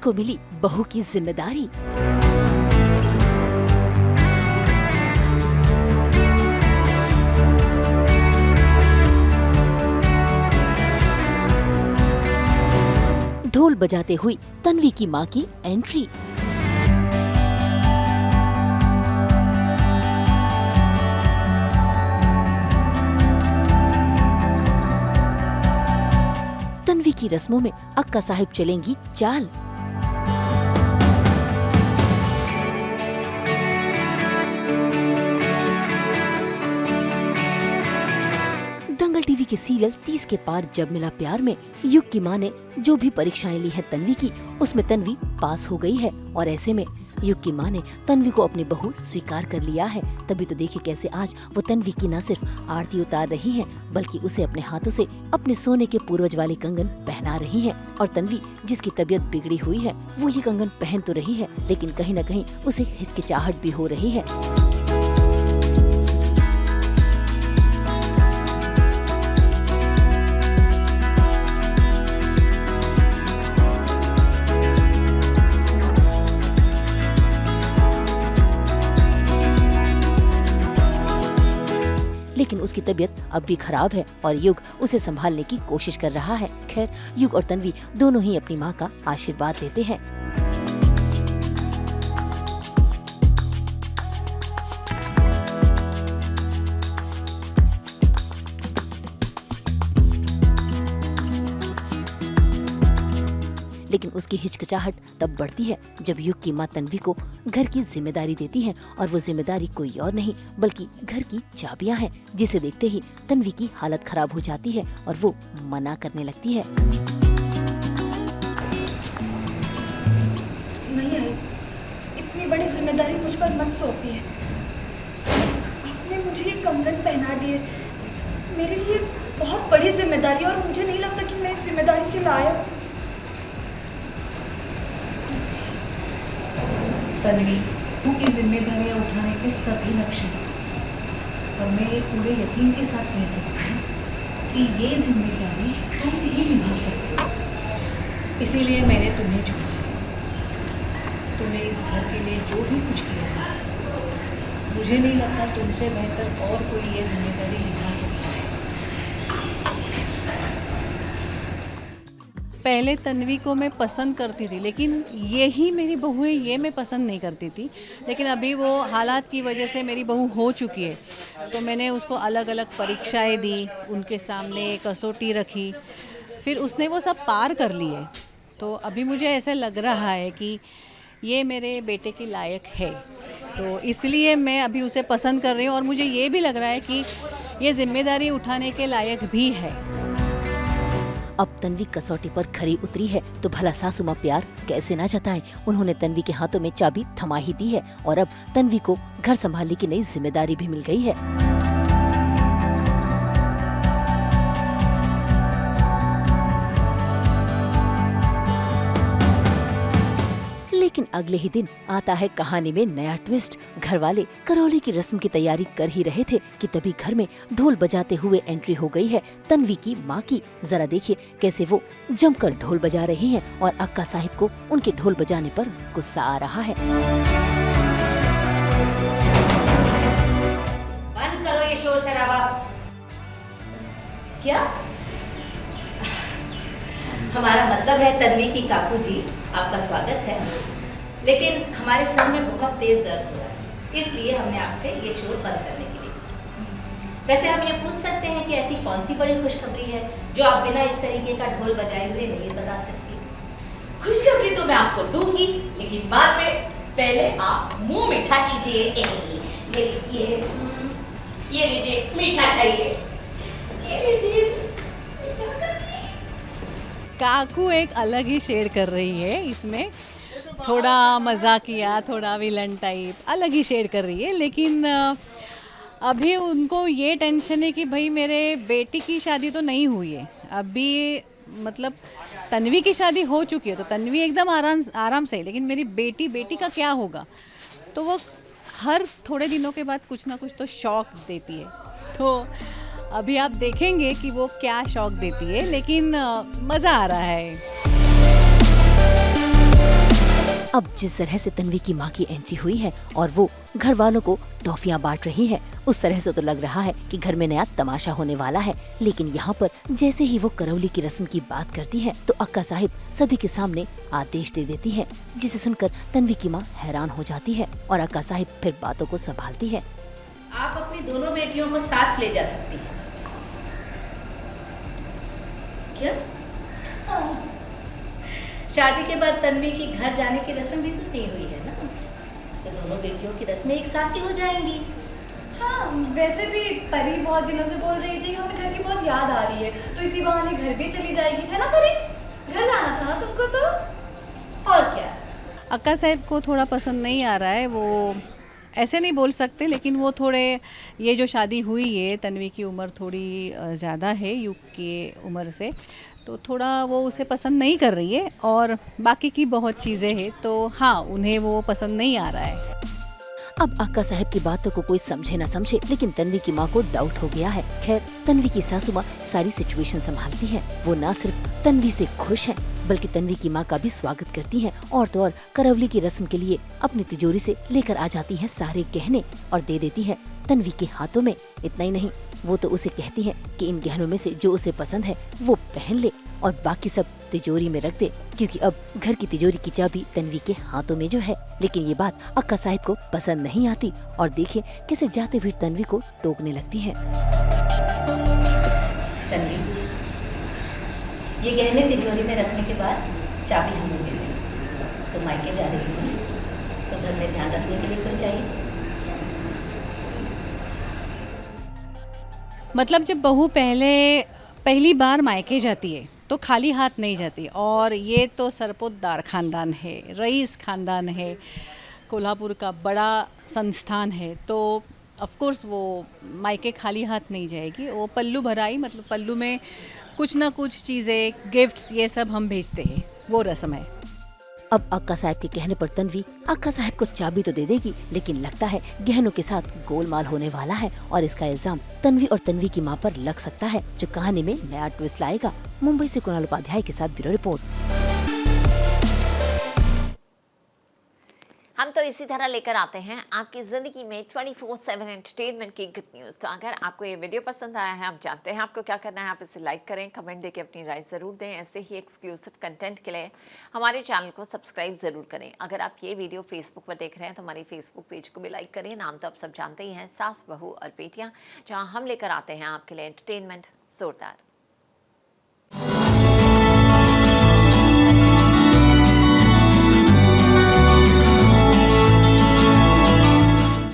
को मिली बहू की जिम्मेदारी। ढोल बजाते हुई तन्वी की मां की एंट्री। तन्वी की रस्मों में अक्का साहिब चलेंगी चाल। दंगल टीवी के सीरियल 30 के पार जब मिला प्यार में युग की मां ने जो भी परीक्षाएं ली है तन्वी की, उसमें तन्वी पास हो गई है। और ऐसे में युग की मां ने तन्वी को अपनी बहू स्वीकार कर लिया है। तभी तो देखिए कैसे आज वो तन्वी की न सिर्फ आरती उतार रही हैं, बल्कि उसे अपने हाथों से अपने सोने के पूर्वज वाले कंगन पहना रही हैं। और तन्वी जिसकी तबीयत बिगड़ी हुई है वो ये कंगन पहन तो रही है, लेकिन कहीं न कहीं उसे हिचकिचाहट भी हो रही है। लेकिन उसकी तबीयत अब भी खराब है और युग उसे संभालने की कोशिश कर रहा है। खैर, युग और तन्वी दोनों ही अपनी मां का आशीर्वाद लेते हैं। लेकिन उसकी हिचकिचाहट तब बढ़ती है जब युग की मां तन्वी को घर की जिम्मेदारी देती है, और वो जिम्मेदारी कोई और नहीं बल्कि घर की चाबियां हैं, जिसे देखते ही तन्वी की हालत खराब हो जाती है और वो मना करने लगती है। नहीं आई, इतनी बड़ी जिम्मेदारी मुझ पर मत सौंपिए। आपने मुझे ये कंगन पहना दिए, मेरे लिए बहुत बड़ी जिम्मेदारी, और मुझे नहीं लगता कि मैं इस जिम्मेदारी के लायक हूँ। तन्वी, तू की जिम्मेदारियां उठाने के सभी लक्ष्य हैं, और मैं ये पूरे यकीन के साथ कह सकती हूँ कि ये जिम्मेदारी तुम ही निभा सकते हो। इसीलिए मैंने तुम्हें चुना। तुमने इस घर के लिए जो भी कुछ किया है, मुझे नहीं लगता तुमसे बेहतर और कोई ये जिम्मेदारी निभा सकता है। पहले तन्वी को मैं पसंद करती थी, लेकिन यही मेरी बहू है ये मैं पसंद नहीं करती थी। लेकिन अभी वो हालात की वजह से मेरी बहू हो चुकी है, तो मैंने उसको अलग अलग परीक्षाएं दी, उनके सामने कसौटी रखी, फिर उसने वो सब पार कर लिए। तो अभी मुझे ऐसे लग रहा है कि ये मेरे बेटे के लायक है, तो इसलिए मैं अभी उसे पसंद कर रही हूँ। और मुझे ये भी लग रहा है कि ये जिम्मेदारी उठाने के लायक भी है। अब तन्वी कसौटी पर खरी उतरी है, तो भला सासू मां प्यार कैसे ना जताएं। उन्होंने तन्वी के हाथों में चाबी थमा ही दी है, और अब तन्वी को घर संभालने की नई जिम्मेदारी भी मिल गई है। लेकिन अगले ही दिन आता है कहानी में नया ट्विस्ट। घर वाले करौली की रस्म की तैयारी कर ही रहे थे कि तभी घर में ढोल बजाते हुए एंट्री हो गई है तन्वी की मां की। जरा देखिए कैसे वो जमकर ढोल बजा रही हैं, और अक्का साहिब को उनके ढोल बजाने पर गुस्सा आ रहा है। बंद करो ये शोर शराबा। क्या? हमारा मतलब है तन्वी की काकू जी, आपका स्वागत है, लेकिन हमारे सर में बहुत तेज दर्द हो रहा है, इसलिए हमने आपसे ये शोर बंद करने के लिए। वैसे हम ये पूछ सकते हैं कि ऐसी कौन सी बड़ी खुशखबरी है जो आप बिना इस तरीके का ढोल बजाए हुए नहीं बता सकती? खुशखबरी तो मैं आपको दूंगी, लेकिन बाद में पहले आप मुंह मीठा कीजिए। ये लीजिए, ये लीजिए, मीठा खाइए, ये लीजिए। काकू एक अलग ही शेड कर रही है इसमें, थोड़ा मजाकिया, थोड़ा विलन टाइप, अलग ही शेड कर रही है। लेकिन अभी उनको ये टेंशन है कि भाई मेरे बेटी की शादी तो नहीं हुई है अभी, मतलब तन्वी की शादी हो चुकी है तो तन्वी एकदम आराम से, लेकिन मेरी बेटी का क्या होगा। तो वो हर थोड़े दिनों के बाद कुछ ना कुछ तो शौक देती है। तो अभी आप देखेंगे कि वो क्या शौक देती है, लेकिन मज़ा आ रहा है। अब जिस तरह से तन्वी की माँ की एंट्री हुई है और वो घर वालों को टॉफियाँ बांट रही है, उस तरह से तो लग रहा है कि घर में नया तमाशा होने वाला है। लेकिन यहाँ पर जैसे ही वो करौली की रस्म की बात करती है तो अक्का साहिब सभी के सामने आदेश दे देती है, जिसे सुनकर तन्वी की माँ हैरान हो जाती है और अक्का साहिब फिर बातों को संभालती है। आप अपनी दोनों बेटियों को साथ ले जा सकती हैं। क्या? शादी के बाद तन्वी की घर जाने की रस्म भी तो नहीं हुई है ना, तो दोनों बेटियों की रस्में एक साथ ही हो जाएंगी। हाँ, वैसे भी परी बहुत दिनों से बोल रही थी कि हमें घर की बहुत याद आ रही है, तो इसी बहाने घर भी चली जाएगी, है ना परी? घर जाना था ना तुमको तो? और क्या? अक्का साहब को थोड़ा पसंद नहीं आ रहा है, वो ऐसे नहीं बोल सकते, लेकिन वो थोड़े, ये जो शादी हुई है, तन्वी की उम्र थोड़ी ज़्यादा है युग की उम्र से, तो थोड़ा वो उसे पसंद नहीं कर रही है और बाकी की बहुत चीज़ें हैं, तो हाँ उन्हें वो पसंद नहीं आ रहा है। अब अक्का साहब की बातों को कोई समझे न समझे, लेकिन तन्वी की माँ को डाउट हो गया है। खैर, तन्वी की सासू माँ सारी सिचुएशन संभालती हैं। वो न सिर्फ तन्वी से खुश हैं, बल्कि तन्वी की माँ का भी स्वागत करती हैं और तो और करौली की रस्म के लिए अपनी तिजोरी से लेकर आ जाती हैं सारे गहने और दे देती है तन्वी के हाथों में। इतना ही नहीं, वो तो उसे कहती है कि इन गहनों में से जो उसे पसंद है वो पहन ले और बाकी सब तिजोरी में रख दे, क्योंकि अब घर की तिजोरी की चाबी तन्वी के हाथों में जो है। लेकिन ये बात अक्का साहिब को पसंद नहीं आती और देखिए कैसे जाते हुए तन्वी को टोकने लगती है। तन्वी, ये गहने तिजोरी में रखने के बाद चाबी हमें दे दे। तो मायके जा रही हो तो घर में ध्यान रखने के लिए कोई चाहिए। मतलब जब बहू पहली बार मायके जाती है तो खाली हाथ नहीं जाती, और ये तो सरपोतदार खानदान है, रईस खानदान है, कोल्हापुर का बड़ा संस्थान है, तो ऑफ कोर्स वो मायके खाली हाथ नहीं जाएगी। वो पल्लू भराई, मतलब पल्लू में कुछ ना कुछ चीज़ें, गिफ्ट्स, ये सब हम भेजते हैं, वो रस्म है। अब अक्का साहब के कहने पर तन्वी अक्का साहब को चाबी तो दे देगी, लेकिन लगता है गहनों के साथ गोलमाल होने वाला है और इसका इल्जाम तन्वी और तन्वी की मां पर लग सकता है, जो कहानी में नया ट्विस्ट लाएगा। मुंबई से कुणाल उपाध्याय के साथ ब्यूरो रिपोर्ट। हम तो इसी तरह लेकर आते हैं आपकी ज़िंदगी में 24/7 एंटरटेनमेंट की गुड न्यूज़। तो अगर आपको ये वीडियो पसंद आया है, आप जानते हैं आपको क्या करना है, आप इसे लाइक करें, कमेंट देके अपनी राय ज़रूर दें। ऐसे ही एक्सक्लूसिव कंटेंट के लिए हमारे चैनल को सब्सक्राइब ज़रूर करें। अगर आप ये वीडियो फेसबुक पर देख रहे हैं तो हमारी फेसबुक पेज को भी लाइक करें। नाम तो आप सब जानते ही हैं, सास, बहू और बेटियाँ, जहाँ हम लेकर आते हैं आपके लिए एंटरटेनमेंट जोरदार।